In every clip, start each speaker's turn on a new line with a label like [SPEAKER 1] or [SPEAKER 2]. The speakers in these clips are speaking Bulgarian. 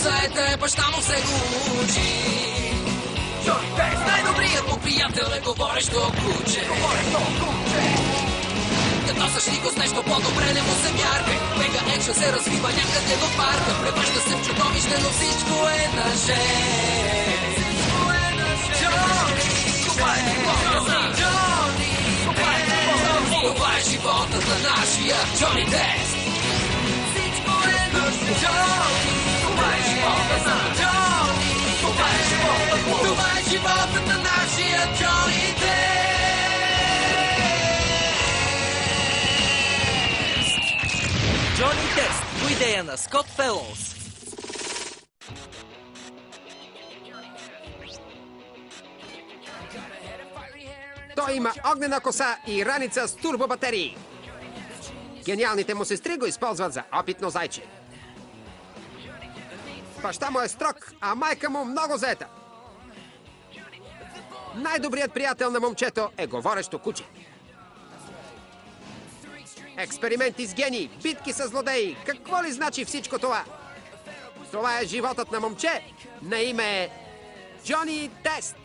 [SPEAKER 1] заете, баща му се го учи. Джони Тест, най-добрият му приятел е говорещо куче. Като същи го с нещо по-добре не му се мярка. Мега екшен се развива някъде в парка. Превръща се в чудовище, но всичко е на жест. Джони, това е живота. Джони, това е животът на нашия Джони Тест. Всичко е на Джони, това е животът на Джони. Това е животът на нашия Джони Тест.
[SPEAKER 2] Джони Тест по идея на Скот Фелоус.
[SPEAKER 3] Той има огнена коса и раница с турбобатерии. Гениалните му сестри го използват за опитно зайче. Баща му е строг, а майка му много заета. Най-добрият приятел на момчето е говорещо куче. Експерименти с гении, битки с злодеи. Какво ли значи всичко това? Това е животът на момче на име Джони Тест.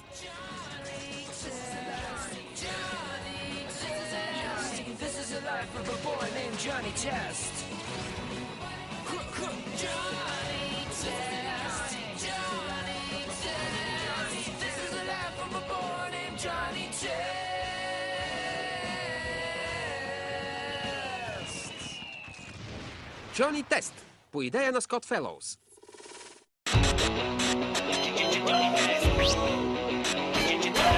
[SPEAKER 3] Джони Тест по идея на Скот Фелоус.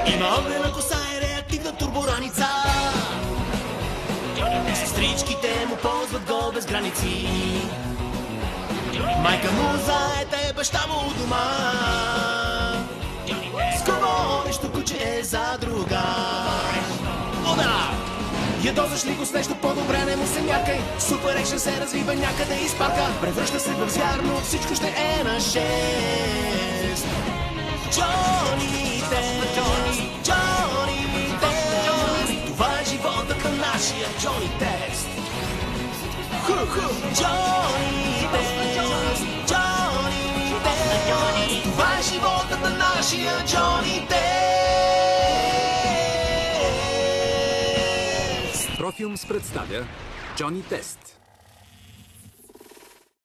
[SPEAKER 4] Има огнена коса и реактивна турбораница. Сестричките му ползват го без граници. Майка му заета е, баща му у дома. С говорещо куче е за друга. О, да! Ядосаш ли го с нещо по-добре, не му се мяркай. Супер екшен се развива някъде из парка. Превръща се в звяр, но всичко ще е на шест. Джони Тест, Джони Тест, това е животът на нашия Джони Тест. Джони Тест, Джони Тест, това е животът на нашия Джони Тест.
[SPEAKER 5] Профилмс представя Джони Тест.